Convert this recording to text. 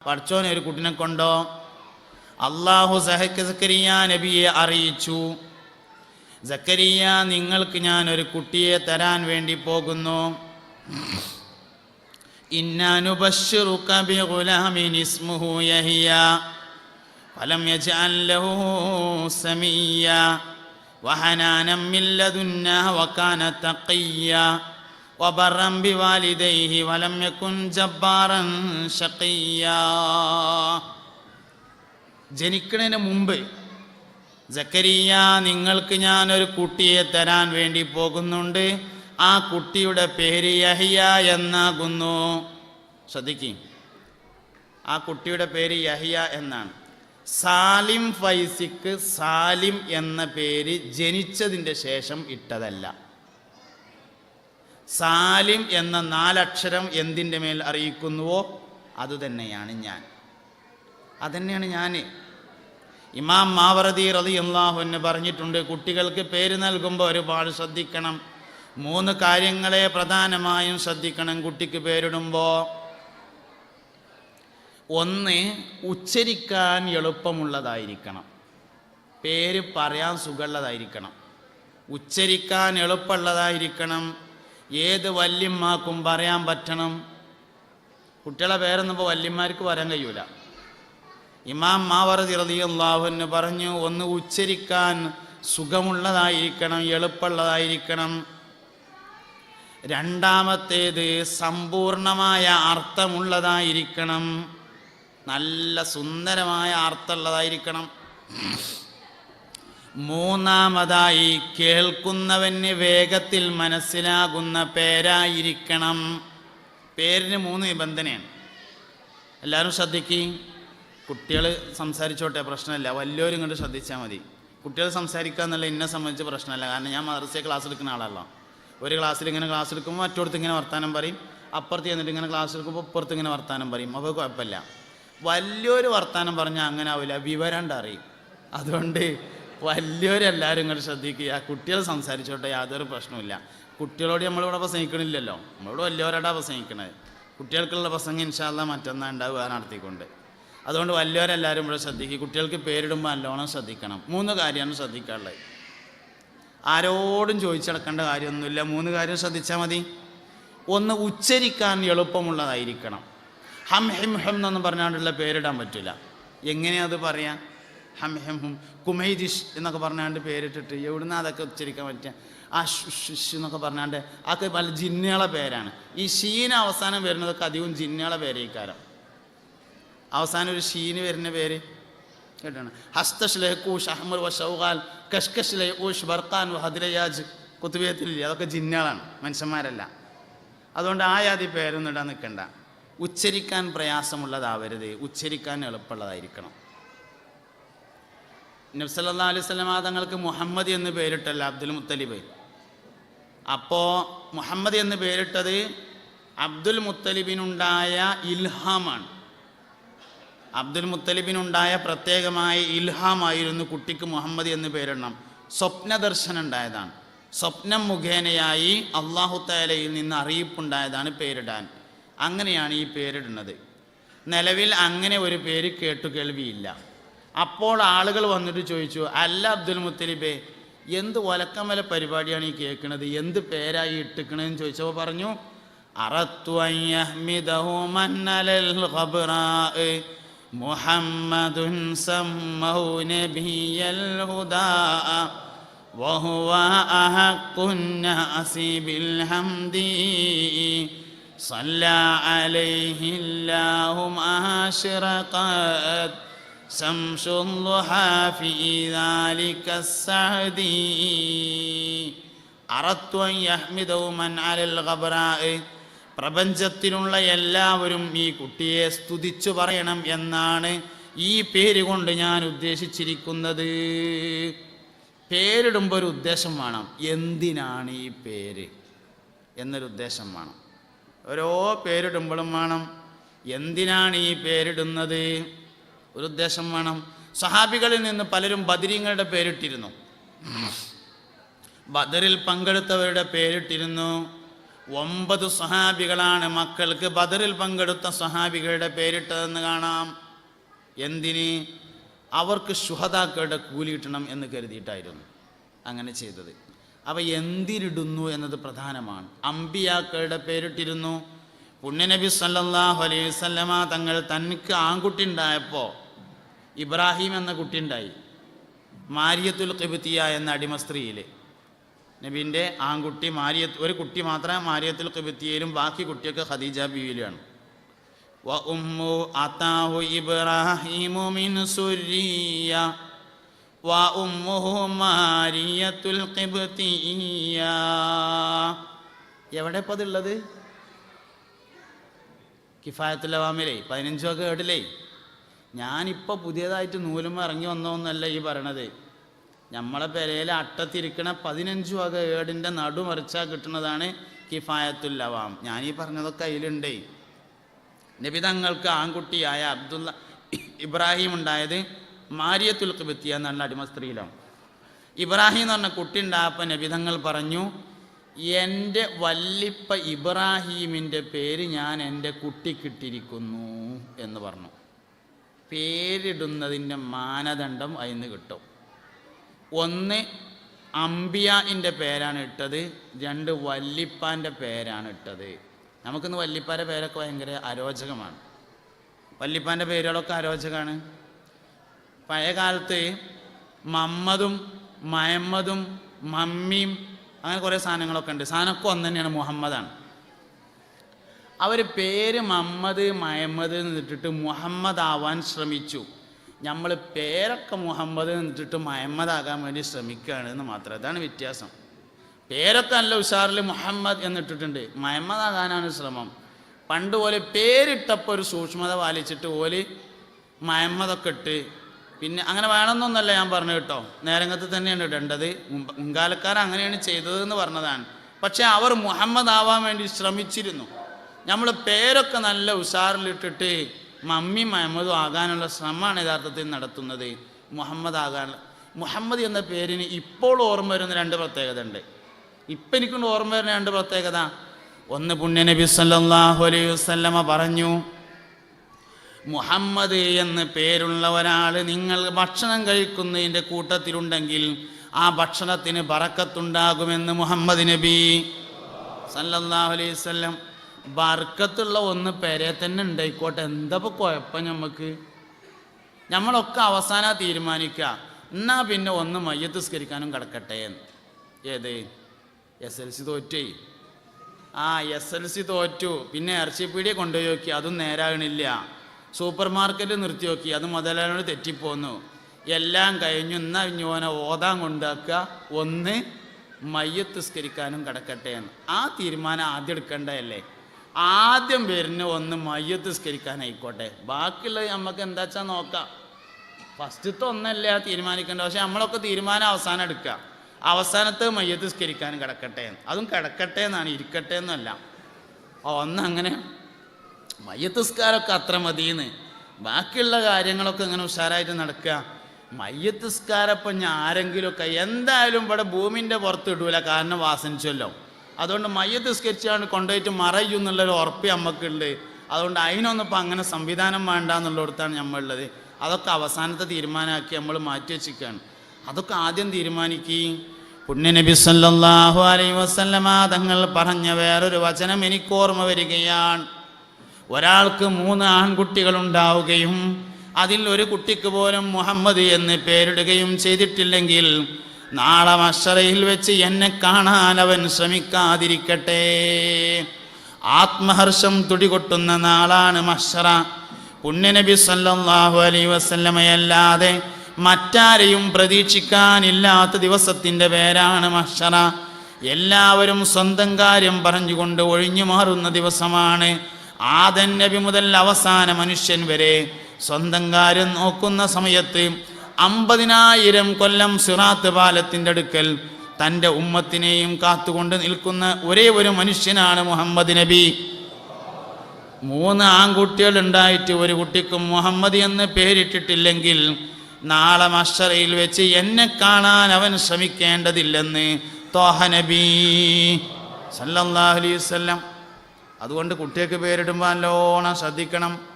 പഠിച്ചോനെ ഒരു കുട്ടിനെ കൊണ്ടോ. അള്ളാഹു സക്കരിയ നബിയെ അറിയിച്ചു, സക്കരിയ നിങ്ങൾക്ക് ഞാൻ ഒരു കുട്ടിയെ തരാൻ വേണ്ടി പോകുന്നു. ഇന്നാ നുബശ്ശിറുക ബിഗുലാമിൻ ഇസ്മുഹു യഹ്യ ഫലം യജ്അൽ ലഹു സമീയ വഹനാനം മിൻ ലദുന്നാ വകാന തഖിയ്യ വബറൻ ബിവാലിദൈഹി വലം യകുൻ ജബ്ബാറൻ ശഖിയ്യ. ജനിക്കുന്നതിന് മുമ്പ് സക്കരിയ നിങ്ങൾക്ക് ഞാനൊരു കുട്ടിയെ തരാൻ വേണ്ടി പോകുന്നുണ്ട്. ആ കുട്ടിയുടെ പേര് യഹ്യ എന്നാകുന്നു. ശ്രദ്ധിക്കും, ആ കുട്ടിയുടെ പേര് യഹ്യ എന്നാണ്. സാലിം ഫൈസിക്ക് സാലിം എന്ന പേര് ജനിച്ചതിൻ്റെ ശേഷം ഇട്ടതല്ല. സാലിം എന്ന 4 അക്ഷരം എന്തിൻ്റെ മേൽ അറിയിക്കുന്നുവോ അതുതന്നെയാണ് ഞാൻ, അതന്നെയാണ് ഞാൻ. ഇമാം മാവറദി റളിയല്ലാഹു അൻഹു പറഞ്ഞിട്ടുണ്ട്, കുട്ടികൾക്ക് പേര് നൽകുമ്പോൾ ഒരുപാട് ശ്രദ്ധിക്കണം. 3 കാര്യങ്ങളെ പ്രധാനമായും ശ്രദ്ധിക്കണം കുട്ടിക്ക് പേരിടുമ്പോൾ. 1, ഉച്ചരിക്കാൻ എളുപ്പമുള്ളതായിരിക്കണം. പേര് പറയാൻ സുഖമുള്ളതായിരിക്കണം, ഉച്ചരിക്കാൻ എളുപ്പമുള്ളതായിരിക്കണം. ഏത് വല്യമ്മാക്കും പറയാൻ പറ്റണം. കുട്ടികളെ പേരൊന്നും വല്യന്മാർക്ക് പറയാൻ കഴിയൂല. ഇമാം മാവറദി റളിയല്ലാഹു അൻഹു പറഞ്ഞു, 1 ഉച്ചരിക്കാൻ സുഖമുള്ളതായിരിക്കണം, എളുപ്പമുള്ളതായിരിക്കണം. 2ാമത്തേത് സമ്പൂർണമായ അർത്ഥമുള്ളതായിരിക്കണം, നല്ല സുന്ദരമായ അർത്ഥമുള്ളതായിരിക്കണം. 3ാമതായി കേൾക്കുന്നവന് വേഗത്തിൽ മനസ്സിലാകുന്ന പേരായിരിക്കണം. പേരിന് 3 നിബന്ധനയാണ്. എല്ലാവരും ശ്രദ്ധിക്കുക. കുട്ടികൾ സംസാരിച്ചോട്ടെ, പ്രശ്നമില്ല. വലിയവരും ഇങ്ങോട്ട് ശ്രദ്ധിച്ചാൽ മതി. കുട്ടികൾ സംസാരിക്കുക എന്നുള്ള എന്നെ സംബന്ധിച്ച് പ്രശ്നമല്ല. കാരണം ഞാൻ മദ്രസയിൽ ക്ലാസ് എടുക്കുന്ന ആളല്ലോ. ഒരു ക്ലാസ്സിൽ ഇങ്ങനെ ക്ലാസ് എടുക്കുമ്പോൾ മറ്റോടത്ത് ഇങ്ങനെ വർത്താനം പറയും, അപ്പുറത്ത് ചെന്നിട്ട് ഇങ്ങനെ ക്ലാസ് എടുക്കുമ്പോൾ ഇപ്പുറത്ത് ഇങ്ങനെ വർത്താനം പറയും. അപ്പോൾ കുഴപ്പമില്ല. വലിയൊരു വർത്താനം പറഞ്ഞാൽ അങ്ങനെ ആവില്ല, വിവരണ്ട് അറിയും. അതുകൊണ്ട് വലിയവരെല്ലാവരും ഇങ്ങോട്ട് ശ്രദ്ധിക്കുക. കുട്ടികൾ സംസാരിച്ചോട്ടെ, യാതൊരു പ്രശ്നമില്ല. കുട്ടികളോട് നമ്മളിവിടെ പ്രസംഗിക്കണില്ലല്ലോ, നമ്മളിവിടെ വലിയവരോടാണ് പ്രസംഗിക്കണത്. കുട്ടികൾക്കുള്ള പ്രസംഗം ഇൻഷാ അല്ലാഹ് മറ്റന്നാൾ ഉണ്ടാവുക നടത്തിക്കൊണ്ട്. അതുകൊണ്ട് വലിയവരെല്ലാവരും ഇവിടെ ശ്രദ്ധിക്കുക. കുട്ടികൾക്ക് പേരിടുമ്പോൾ നല്ലോണം ശ്രദ്ധിക്കണം. 3 കാര്യമാണ് ശ്രദ്ധിക്കാനുള്ളത്. ആരോടും ചോദിച്ചടക്കേണ്ട കാര്യമൊന്നുമില്ല. 3 കാര്യം ശ്രദ്ധിച്ചാൽ മതി. 1, ഉച്ചരിക്കാൻ എളുപ്പമുള്ളതായിരിക്കണം. ഹം ഹിം ഹം എന്നൊന്നും പറഞ്ഞാണ്ടുള്ള പേരിടാൻ പറ്റില്ല. എങ്ങനെയത് പറയാം? ഹം ഹം ഹും കുമൈദിഷ് എന്നൊക്കെ പറഞ്ഞാണ്ട് പേരിട്ടിട്ട് എവിടുന്ന് അതൊക്കെ ഉച്ചരിക്കാൻ പറ്റുക? ആ ഷുഷ് എന്നൊക്കെ പറഞ്ഞാണ്ട് അതൊക്കെ പല ജിന്നുകളെ പേരാണ്. ഈ ഷീന് അവസാനം വരുന്നതൊക്കെ അധികവും ജിന്നുകളെ പേരേക്കാരം. അവസാനം ഒരു ഷീന് വരുന്ന പേര് കേട്ടാണ്. ഹസ്തഷ് ലഹൂഷ് അഹ്മർ വ ഷൗഗാൽ കഷ്കഷ് ലഹൂഷ് ബർഖാൻ വ ഹദ്രയാജ് കുത്തുബിയത്തിലില്ല. അതൊക്കെ ജിന്നുകളാണ്, മനുഷ്യന്മാരല്ല. അതുകൊണ്ട് ആയാതി പേരൊന്നും ഇടാൻ നിൽക്കണ്ട. ഉച്ചരിക്കാൻ പ്രയാസമുള്ളതാവരുത്, ഉച്ചരിക്കാൻ എളുപ്പമുള്ളതായിരിക്കണം. നബി സല്ലല്ലാഹു അലൈഹി വസല്ലം തങ്ങൾക്ക് മുഹമ്മദ് എന്ന് പേരിട്ടല്ല, അബ്ദുൽ മുത്തലിബ്. അപ്പോൾ മുഹമ്മദ് എന്ന് പേരിട്ടത് അബ്ദുൽ മുത്തലിബിനുണ്ടായ ഇൽഹാമാണ്. അബ്ദുൽ മുത്തലിബിനുണ്ടായ പ്രത്യേകമായ ഇൽഹാമായിരുന്നു കുട്ടിക്ക് മുഹമ്മദ് എന്ന് പേരിടണം. സ്വപ്നദർശനം ഉണ്ടായതാണ്. സ്വപ്നം മുഖേനയായി അല്ലാഹു തആലയിൽ നിന്ന് അറിയിപ്പുണ്ടായതാണ് പേരിടാൻ. അങ്ങനെയാണ് ഈ പേരിടുന്നത്. നിലവിൽ അങ്ങനെ ഒരു പേര് കേട്ടുകേൾവിയില്ല. അപ്പോൾ ആളുകൾ വന്നിട്ട് ചോദിച്ചു, അല്ല അബ്ദുൽ മുത്തലിബേ, എന്ത് ഒലക്കമല പരിപാടിയാണ് ഈ കേൾക്കുന്നത്, എന്ത് പേരായി ഇട്ടിക്കണെന്ന് ചോദിച്ചപ്പോൾ പറഞ്ഞു, അറത്തു അൻ യഹ്മിദഹു മൻ അലൽ ഖബ്റാ മുഹമ്മദുൻ സമ്മഹു നബിയൽ ഹുദാ വഹുവ അഹഖുൻ നാസി ബിൽ ഹംദി സല്ല അലൈഹി അല്ലാഹു അശ്റഖത് ശംസുൽ ളുഹാ ഫീ ദാലിക സഅദി അറത്തു അൻ യഹ്മിദഹു മൻ അലൽ ഖബ്റാ. പ്രപഞ്ചത്തിലുള്ള എല്ലാവരും ഈ കുട്ടിയെ സ്തുതിച്ചു പറയണം എന്നാണ് ഈ പേര് കൊണ്ട് ഞാൻ ഉദ്ദേശിച്ചിരിക്കുന്നത്. പേരിടുമ്പോൾ ഒരു ഉദ്ദേശം വേണം. എന്തിനാണ് ഈ പേര് എന്നൊരു ഉദ്ദേശം വേണം. ഓരോ പേരിടുമ്പോഴും വേണം എന്തിനാണ് ഈ പേരിടുന്നത്, ഒരു ഉദ്ദേശം വേണം. സഹാബികളിൽ നിന്ന് പലരും ബദരീങ്ങളുടെ പേരിട്ടിരുന്നു, ബദറിൽ പങ്കെടുത്തവരുടെ പേരിട്ടിരുന്നു. 9 സ്വഹാബികളാണ് മക്കൾക്ക് ബദറിൽ പങ്കെടുത്ത സ്വഹാബികളുടെ പേരിട്ടതെന്ന് കാണാം. എന്തിന്? അവർക്ക് ശുഹദാക്കളുടെ കൂലി കിട്ടണം എന്ന് കരുതിയിട്ടായിരുന്നു അങ്ങനെ ചെയ്തത്. അപ്പോൾ എന്തിനിടുന്നു എന്നത് പ്രധാനമാണ്. അമ്പിയാക്കളുടെ പേരിട്ടിരുന്നു. പുണ്യനബി സല്ലല്ലാഹു അലൈഹി വസല്ലമ തങ്ങൾ തനിക്ക് ആൺകുട്ടി ഉണ്ടായപ്പോൾ ഇബ്രാഹിം എന്ന കുട്ടി ഉണ്ടായി. മാരിയത്തുൽ ഖിബ്തിയ എന്ന അടിമ സ്ത്രീയിൽ നബീൻ്റെ ആൺകുട്ടി ഒരു കുട്ടി മാത്രമേ മാരിയത്തുൽ ഖിബ്തിയയിലും ബാക്കി കുട്ടിയൊക്കെ ഖദീജ ബീവിയിലാണ്. വ ഉമ്മു അതാഹു ഇബ്രാഹിമു മിൻ സുരിയ വ ഉമ്മുഹു മാരിയത്തുൽ ഖിബ്തിയ. എവിടെ ഇപ്പോൾ അതുള്ളത്? കിഫായത്തുൽ അവാമിലേ 15 ഒക്കെ കേട്ടില്ലേ? ഞാനിപ്പോൾ പുതിയതായിട്ട് നൂലുമ ഇറങ്ങി വന്നതൊന്നല്ല ഈ പറയണത്. നമ്മളെ പെരയിലെ അട്ടത്തിരിക്കണ 15 വക ഏടിൻ്റെ നടുമറിച്ചാൽ കിട്ടുന്നതാണ് കിഫായത്തുൽ അവാം. ഞാനീ പറഞ്ഞതൊക്കെ അതിലുണ്ടേ. നബി തങ്ങൾക്ക് ആൺകുട്ടിയായ ഇബ്രാഹിം ഉണ്ടായത് മാരിയത്തുൽ ഖിബ്തിയ എന്നുള്ള അടിമ സ്ത്രീയിലാണ്. ഇബ്രാഹിം എന്ന് പറഞ്ഞ കുട്ടി ഉണ്ടായപ്പോൾ നബി തങ്ങൾ പറഞ്ഞു, എൻ്റെ വല്ലിപ്പ ഇബ്രാഹീമിൻ്റെ പേര് ഞാൻ എൻ്റെ കുട്ടിക്കിട്ടിരിക്കുന്നു എന്ന് പറഞ്ഞു. പേരിടുന്നതിൻ്റെ മാനദണ്ഡം അതിന് കിട്ടും. 1 അംബിയാൻ്റെ പേരാണ് ഇട്ടത്, 2 വല്ലിപ്പാൻ്റെ പേരാണ് ഇട്ടത്. നമുക്കിന്ന് വല്ലിപ്പാൻ്റെ പേരൊക്കെ ഭയങ്കര അരോചകമാണ്. വല്ലിപ്പാൻ്റെ പേരുകളൊക്കെ അരോചകമാണ്. പഴയ കാലത്ത് മമ്മദും മയമ്മദും മമ്മിയും അങ്ങനെ കുറേ സാധനങ്ങളൊക്കെ ഉണ്ട്. സാധനമൊക്കെ ഒന്ന് തന്നെയാണ്, മുഹമ്മദാണ്. അവർ പേര് മമ്മദ് മയമ്മദ് എന്നിട്ടിട്ട് മുഹമ്മദ് ആവാൻ ശ്രമിച്ചു. നമ്മൾ പേരൊക്കെ മുഹമ്മദ് എന്നിട്ടിട്ട് മയമ്മദാകാൻ വേണ്ടി ശ്രമിക്കുകയാണ് എന്ന് മാത്രം. അതാണ് വ്യത്യാസം. പേരൊക്കെ നല്ല ഉഷാറിൽ മുഹമ്മദ് എന്നിട്ടിട്ടുണ്ട്, മയമ്മദാകാനാണ് ശ്രമം. പണ്ട് പോലെ പേരിട്ടപ്പോൾ ഒരു സൂക്ഷ്മത പാലിച്ചിട്ട് ഓല് മയമ്മദൊക്കെ ഇട്ട് പിന്നെ അങ്ങനെ വേണമെന്നൊന്നല്ല ഞാൻ പറഞ്ഞു കേട്ടോ, നേരംഗത്ത് തന്നെയാണ് ഇടേണ്ടത്. മുൻകാലക്കാർ അങ്ങനെയാണ് ചെയ്തതെന്ന് പറഞ്ഞതാണ്. പക്ഷേ അവർ മുഹമ്മദ് ആവാൻ വേണ്ടി ശ്രമിച്ചിരുന്നു. നമ്മൾ പേരൊക്കെ നല്ല ഉഷാറിലിട്ടിട്ട് മമ്മി മുഹമ്മദും ആകാനുള്ള ശ്രമമാണ് യഥാർത്ഥത്തിൽ നടത്തുന്നത്. മുഹമ്മദ് എന്ന പേരിന് ഇപ്പോൾ ഓർമ്മ വരുന്ന 2 പ്രത്യേകത ഉണ്ട്. ഇപ്പം എനിക്കൊണ്ട് ഓർമ്മ വരുന്ന 2 പ്രത്യേകത. ഒന്ന്, പുണ്യനബി സല്ലല്ലാഹു അലൈഹി വസല്ലമ പറഞ്ഞു, മുഹമ്മദ് എന്ന് പേരുള്ള ഒരാൾ നിങ്ങൾ ഭക്ഷണം കഴിക്കുന്നതിൻ്റെ കൂട്ടത്തിലുണ്ടെങ്കിൽ ആ ഭക്ഷണത്തിന് ബറക്കത്തുണ്ടാകുമെന്ന് മുഹമ്മദ് നബി സല്ലല്ലാഹു അലൈഹി വസല്ലം. ബർക്കത്തുള്ള ഒന്ന് പേരെ തന്നെ ഉണ്ടായിക്കോട്ടെ, എന്താ ഇപ്പോൾ കുഴപ്പം? നമ്മളൊക്കെ അവസാനം തീരുമാനിക്കുക, എന്നാൽ പിന്നെ ഒന്ന് മയ്യത്ത് നിസ്കരിക്കാനും കിടക്കട്ടെ എന്ന്. ഏത് SLC തോറ്റേ? SLC തോറ്റു. പിന്നെ ഇറച്ചിപ്പീടിയെ കൊണ്ടുപോയി നോക്കി, അതും നേരാകണില്ല. സൂപ്പർ മാർക്കറ്റ് നിർത്തി നോക്കി, അത് മുതലാളിയോട് തെറ്റിപ്പോന്നു. എല്ലാം കഴിഞ്ഞു, എന്നാൽ ഇഞ്ഞോനെ ഓതാൻ കൊണ്ടാക്കുക, ഒന്ന് മയ്യത്ത് നിസ്കരിക്കാനും കിടക്കട്ടെ എന്ന്. ആ തീരുമാനം ആദ്യം എടുക്കേണ്ടതല്ലേ? ആദ്യം വരുന്ന ഒന്ന് മയ്യത്ത് നിസ്കരിക്കാനായിക്കോട്ടെ, ബാക്കിയുള്ളത് നമുക്ക് എന്താ വെച്ചാൽ നോക്കാം. ഫസ്റ്റത്തെ ഒന്നല്ല തീരുമാനിക്കേണ്ടത്. പക്ഷെ നമ്മളൊക്കെ തീരുമാനം അവസാനം എടുക്കുക, അവസാനത്തെ മയ്യത്ത് നിസ്കരിക്കാനും കിടക്കട്ടെ എന്ന്. അതും കിടക്കട്ടെ എന്നാണ്, ഇരിക്കട്ടെ എന്നല്ല. ഒന്നങ്ങനെ മയ്യത്ത് നിസ്കാരമൊക്കെ അത്ര മതിയെന്ന്, ബാക്കിയുള്ള കാര്യങ്ങളൊക്കെ ഇങ്ങനെ ഉഷാറായിട്ട് നടക്കുക. മയ്യത്ത് നിസ്കാരം ഇപ്പം ഞാൻ ആരെങ്കിലുമൊക്കെ എന്തായാലും ഇവിടെ ഭൂമിൻ്റെ പുറത്ത് ഇടൂല, കാരണം വാസനിച്ചല്ലോ. അതുകൊണ്ട് മയ്യത്ത് നിസ്കരിച്ചാണ് കൊണ്ടുപോയിട്ട് മറയും എന്നുള്ളൊരു ഉറപ്പ് നമുക്കുണ്ട്. അതുകൊണ്ട് അതിനൊന്നും ഇപ്പം അങ്ങനെ സംവിധാനം വേണ്ട എന്നുള്ളിടത്താണ് നമ്മളുള്ളത്. അതൊക്കെ അവസാനത്തെ തീരുമാനമാക്കി നമ്മൾ മാറ്റി വെച്ചിരിക്കുകയാണ്. അതൊക്കെ ആദ്യം തീരുമാനിക്കുകയും. പുണ്യനബി സല്ലല്ലാഹു അലൈഹി വസല്ലമ തങ്ങൾ പറഞ്ഞ വേറൊരു വചനം എനിക്ക് ഓർമ്മ വരികയാണ്. ഒരാൾക്ക് 3 ആൺകുട്ടികളുണ്ടാവുകയും അതിൽ ഒരു കുട്ടിക്ക് പോലും മുഹമ്മദ് എന്ന് പേരിടുകയും ചെയ്തിട്ടില്ലെങ്കിൽ നാളെ മഹ്ശറയിൽ വെച്ച് എന്നെ കാണാൻ അവൻ ശ്രമിക്കാതിരിക്കട്ടെ. ആത്മഹർഷം തുടികൊട്ടുന്ന നാളാണ് മഹ്ശറ. പുണ്യനബി സല്ലല്ലാഹു അലൈഹി വസല്ലമയല്ലാതെ മറ്റാരെയും പ്രതീക്ഷിക്കാനില്ലാത്ത ദിവസത്തിൻ്റെ പേരാണ് മഹ്ശറ. എല്ലാവരും സ്വന്തം കാര്യം പറഞ്ഞുകൊണ്ട് ഒഴിഞ്ഞു മാറുന്ന ദിവസമാണ്. ആദം നബി മുതൽ അവസാന മനുഷ്യൻ വരെ സ്വന്തം കാര്യം നോക്കുന്ന സമയത്ത് 50,000 കൊല്ലം സിറാത്ത് പാലത്തിൻ്റെ അടുക്കൽ തൻ്റെ ഉമ്മത്തിനെയും കാത്തുകൊണ്ട് നിൽക്കുന്ന ഒരേ ഒരു മനുഷ്യനാണ് മുഹമ്മദ് നബി. 3 ആൺകുട്ടികൾ ഉണ്ടായിട്ട് ഒരു കുട്ടിക്കും മുഹമ്മദ് എന്ന് പേരിട്ടിട്ടില്ലെങ്കിൽ നാളെ മഹ്ശറയിൽ വെച്ച് എന്നെ കാണാൻ അവൻ ശ്രമിക്കേണ്ടതില്ലെന്ന് ത്വാഹ നബി സല്ലല്ലാഹു അലൈഹി വസല്ലം. അതുകൊണ്ട് കുട്ടികൾക്ക് പേരിടുമ്പോൾ നല്ലോണം ശ്രദ്ധിക്കണം.